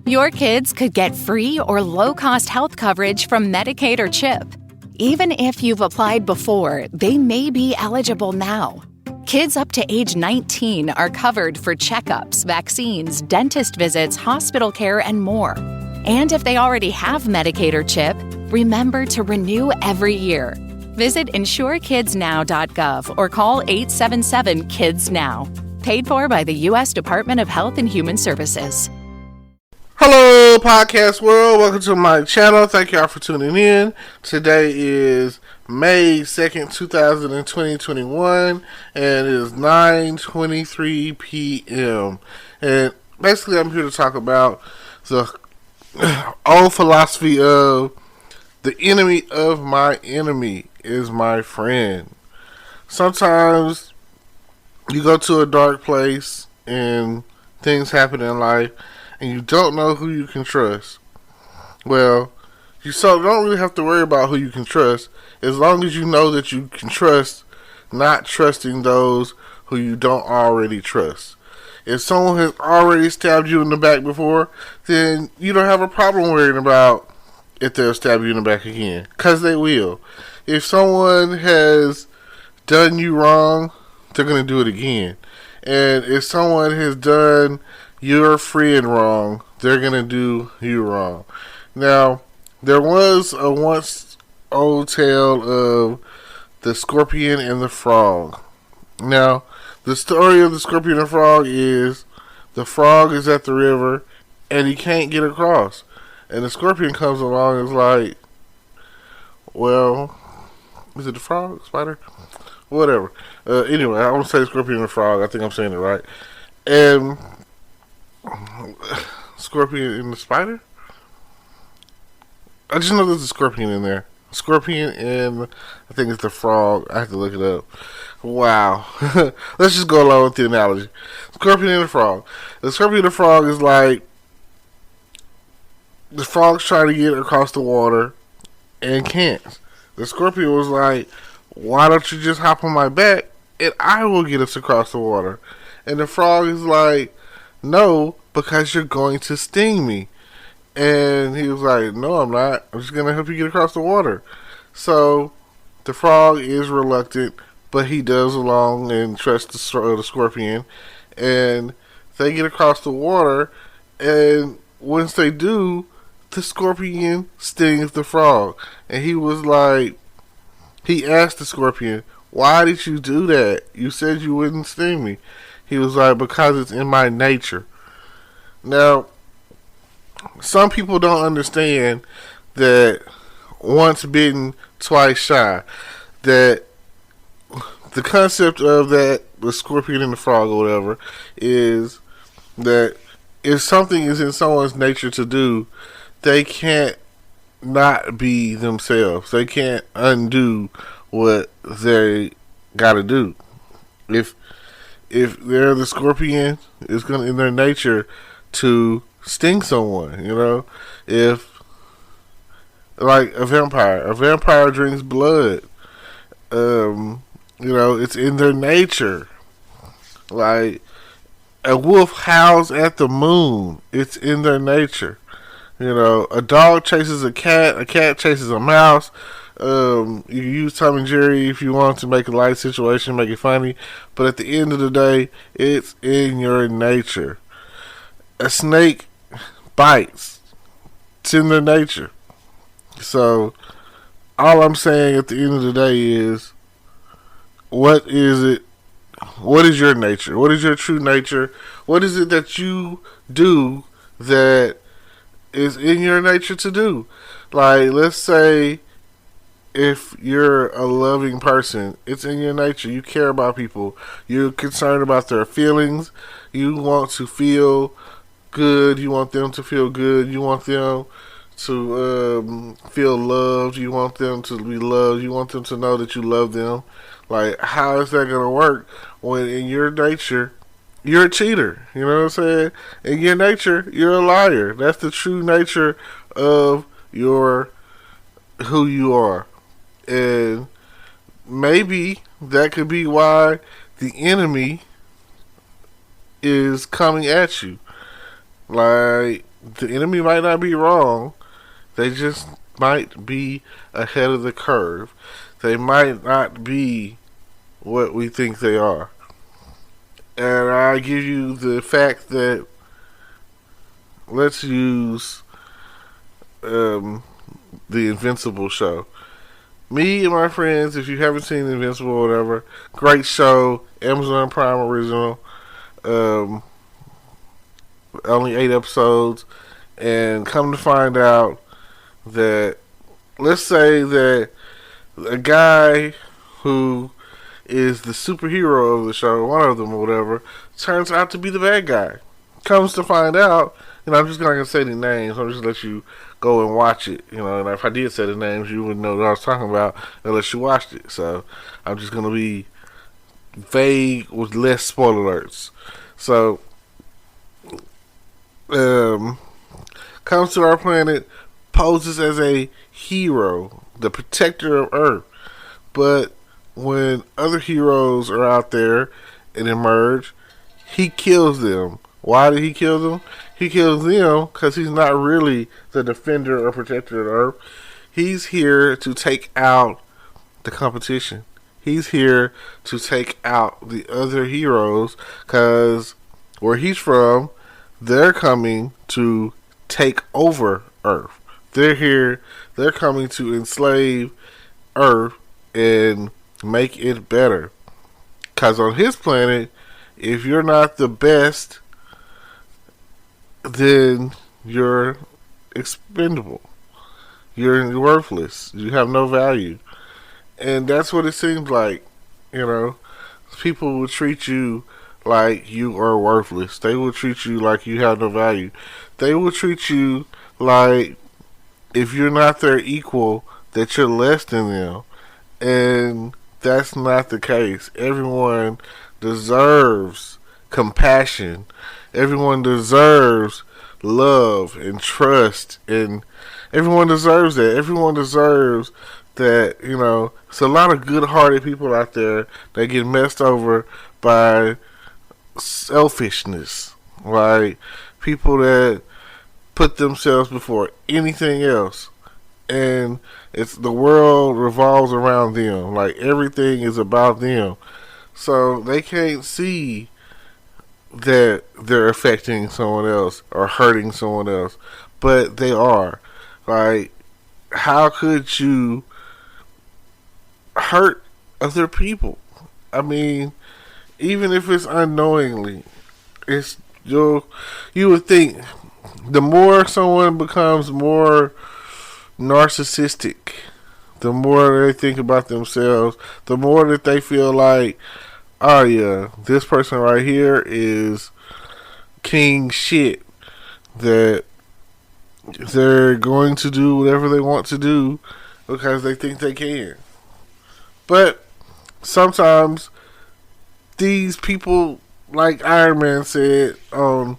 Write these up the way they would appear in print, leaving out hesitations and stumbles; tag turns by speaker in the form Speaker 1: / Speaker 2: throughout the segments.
Speaker 1: Your kids could get free or low-cost health coverage from Medicaid or CHIP. Even if you've applied before, they may be eligible now. Kids up to age 19 are covered for checkups, vaccines, dentist visits, hospital care, and more. And if they already have Medicaid or CHIP, remember to renew every year. Visit insurekidsnow.gov or call 877-KIDS-NOW. Paid for by the U.S. Department of Health and Human Services.
Speaker 2: Hello, podcast world. Welcome to my channel. Thank y'all for tuning in. Today is May 2nd, 2021, and it is 9:23 p.m. And basically, I'm here to talk about the old philosophy of the enemy of my enemy is my friend. Sometimes you go to a dark place and things happen in life, and you don't know who you can trust. Well, you don't really have to worry about who you can trust, as long as you know that you can trust, not trusting those who you don't already trust. If someone has already stabbed you in the back before, then you don't have a problem worrying about if they'll stab you in the back again, because they will. If someone has done you wrong, they're going to do it again. And if someone has done your friend wrong, they're going to do you wrong. Now, there was a once old tale of the scorpion and the frog. Now, the story of the scorpion and frog is the frog is at the river and he can't get across. And the scorpion comes along and is like, well, is it the frog? Spider? Whatever. Anyway, I want to say scorpion and frog. I think I'm saying it right. And scorpion and the spider? I just know there's a scorpion in there. Scorpion and I think it's the frog. I have to look it up. Wow. Let's just go along with the analogy. Scorpion and the frog. The scorpion and the frog is like the frog's trying to get across the water and can't. The scorpion was like, why don't you just hop on my back and I will get us across the water? And the frog is like, no, because you're going to sting me. And he was like, no, I'm not. I'm just going to help you get across the water. So the frog is reluctant, but he does along and trusts the scorpion. And they get across the water. And once they do, the scorpion stings the frog. And he was like, he asked the scorpion, why did you do that? You said you wouldn't sting me. He was like, because it's in my nature. Now, some people don't understand that once bitten, twice shy. That the concept of that, the scorpion and the frog or whatever, is that if something is in someone's nature to do, they can't not be themselves. They can't undo what they gotta do. If they're the scorpion, it's gonna in their nature to sting someone, you know. If like a vampire drinks blood, you know, it's in their nature. Like a wolf howls at the moon, it's in their nature. You know, a dog chases a cat chases a mouse. You use Tom and Jerry if you want to make a light situation, make it funny, but at the end of the day, it's in your nature. A snake bites. It's in their nature. So, all I'm saying at the end of the day is, what is it? What is your nature? What is your true nature? What is it that you do that is in your nature to do? Like, let's say if you're a loving person, it's in your nature. You care about people. You're concerned about their feelings. You want to feel good. You want them to feel good. You want them to feel loved. You want them to be loved. You want them to know that you love them. Like, how is that going to work when in your nature you're a cheater? You know what I'm saying? In your nature, you're a liar. That's the true nature of your who you are. And maybe that could be why the enemy is coming at you. Like, the enemy might not be wrong. They just might be ahead of the curve. They might not be what we think they are. And I give you the fact that, let's use the Invincible show. Me and my friends, if you haven't seen Invincible or whatever, great show, Amazon Prime original, only 8 episodes, and come to find out that, let's say that a guy who is the superhero of the show, one of them or whatever, turns out to be the bad guy. Comes to find out, I'm just not going to say the names, I'm just going to let you go and watch it, and if I did say the names, you wouldn't know what I was talking about unless you watched it, so I'm just going to be vague with less spoiler alerts. So, comes to our planet, poses as a hero, the protector of Earth, but when other heroes are out there and emerge, he kills them. Why did he kill them? He kills them because he's not really the defender or protector of Earth. He's here to take out the competition. He's here to take out the other heroes because where he's from, they're coming to take over Earth. They're here. They're coming to enslave Earth and make it better. Because on his planet, if you're not the best, then you're expendable. You're worthless. You have no value. And that's what it seems like. People will treat you like you are worthless. They will treat you like you have no value. They will treat you like if you're not their equal, that you're less than them. And that's not the case. Everyone deserves compassion. Everyone deserves love and trust. And everyone deserves that. Everyone deserves that, it's a lot of good-hearted people out there that get messed over by selfishness. Like people that put themselves before anything else. And it's the world revolves around them. Like everything is about them. So they can't see that they're affecting someone else or hurting someone else. But they are. Like, how could you hurt other people? I mean, even if it's unknowingly, you would think the more someone becomes more narcissistic, the more they think about themselves, the more that they feel like, oh yeah, this person right here is king shit, that they're going to do whatever they want to do because they think they can. But sometimes these people, like Iron Man said on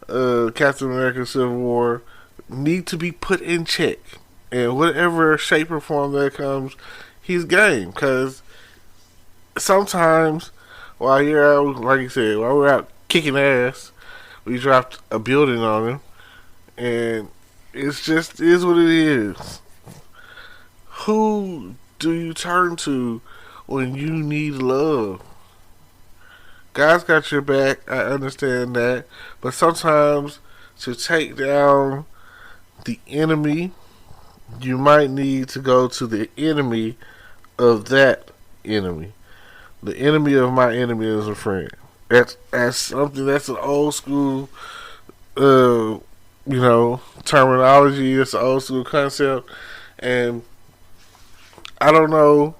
Speaker 2: Captain America Civil War, need to be put in check. And whatever shape or form that comes, he's game. Because sometimes, while you're out, like you said, while we're out kicking ass, we dropped a building on him. And it's just is what it is. Who do you turn to when you need love? God's got your back, I understand that. But sometimes to take down the enemy, you might need to go to the enemy of that enemy. The enemy of my enemy is a friend. That's something, that's an old school terminology. It's an old school concept. And I don't know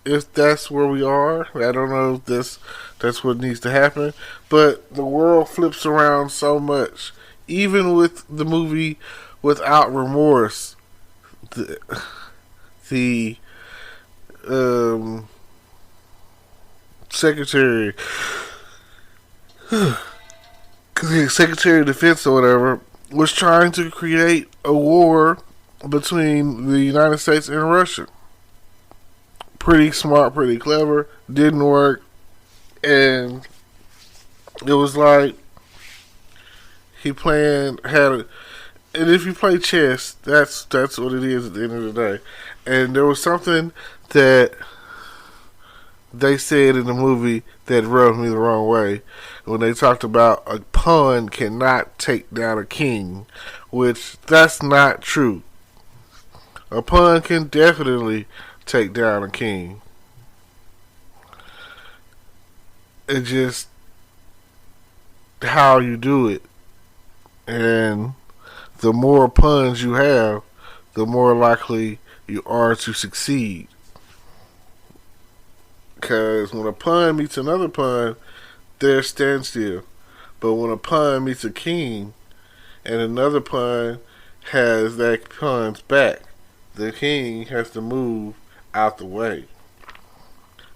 Speaker 2: if that's where we are. I don't know if that's what needs to happen. But the world flips around so much. Even with the movie Without Remorse, the Secretary of Defense or whatever was trying to create a war between the United States and Russia. Pretty smart, pretty clever. Didn't work. And it was like he And if you play chess, that's what it is at the end of the day. And there was something that they said in the movie that rubbed me the wrong way when they talked about a pawn cannot take down a king, which that's not true. A pawn can definitely take down a king. It's just how you do it. And the more pawns you have, the more likely you are to succeed. Because when a pawn meets another pawn, they're standstill. But when a pawn meets a king and another pawn has that pawn's back, the king has to move out the way.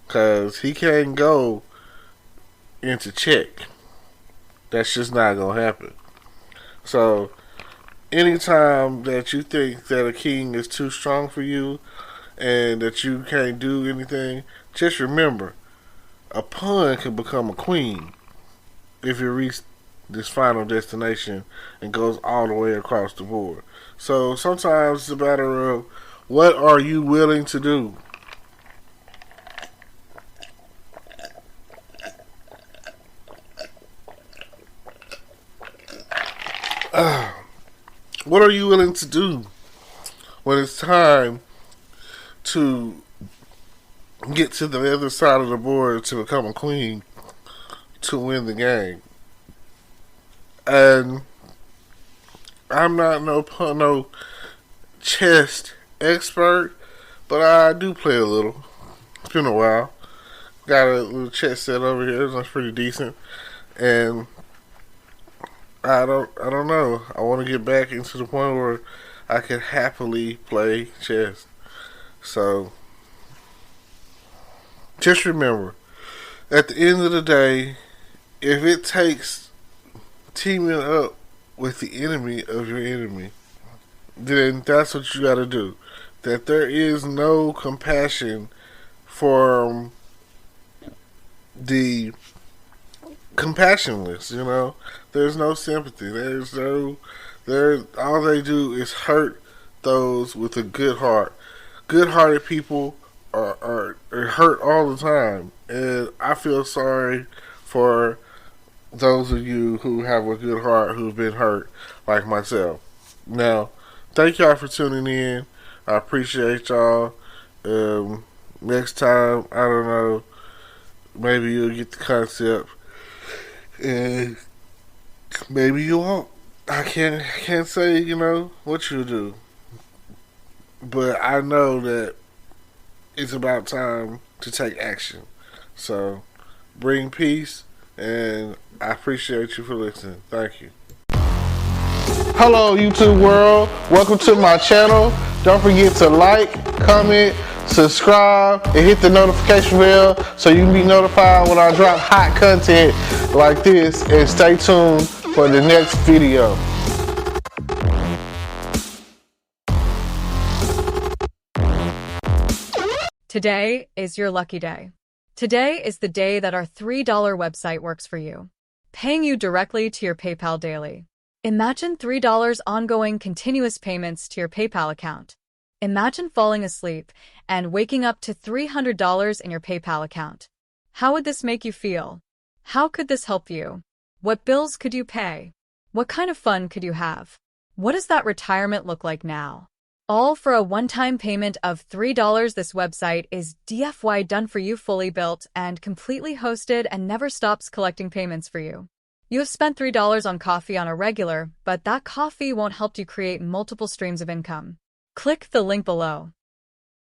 Speaker 2: Because he can't go into check. That's just not going to happen. So, anytime that you think that a king is too strong for you and that you can't do anything, just remember, a pawn can become a queen if you reach this final destination and goes all the way across the board. So sometimes it's a matter of what are you willing to do. What are you willing to do when it's time to get to the other side of the board to become a queen to win the game? And I'm not no chess expert, but I do play a little. It's been a while. Got a little chess set over here that's pretty decent, and I don't know. I want to get back into the point where I can happily play chess. So just remember, at the end of the day, if it takes teaming up with the enemy of your enemy, then that's what you got to do. That there is no compassion from the compassionless, you know. There's no sympathy. All they do is hurt those with a good heart. Good-hearted people are hurt all the time, and I feel sorry for those of you who have a good heart who've been hurt, like myself. Now, thank y'all for tuning in. I appreciate y'all. Next time, I don't know, maybe you'll get the concept, and maybe you won't. I can't say, you know, what you'll do. But I know that it's about time to take action. So, bring peace, and I appreciate you for listening. Thank you. Hello, YouTube world. Welcome to my channel. Don't forget to like, comment, subscribe, and hit the notification bell so you can be notified when I drop hot content like this, and stay tuned for the next video.
Speaker 3: Today is your lucky day. Today is the day that our $3 website works for you, paying you directly to your PayPal daily. Imagine $3 ongoing continuous payments to your PayPal account. Imagine falling asleep and waking up to $300 in your PayPal account. How would this make you feel? How could this help you? What bills could you pay? What kind of fun could you have? What does that retirement look like now? All for a one-time payment of $3. This website is DFY done for you, fully built and completely hosted, and never stops collecting payments for you. You have spent $3 on coffee on a regular, but that coffee won't help you create multiple streams of income. Click the link below.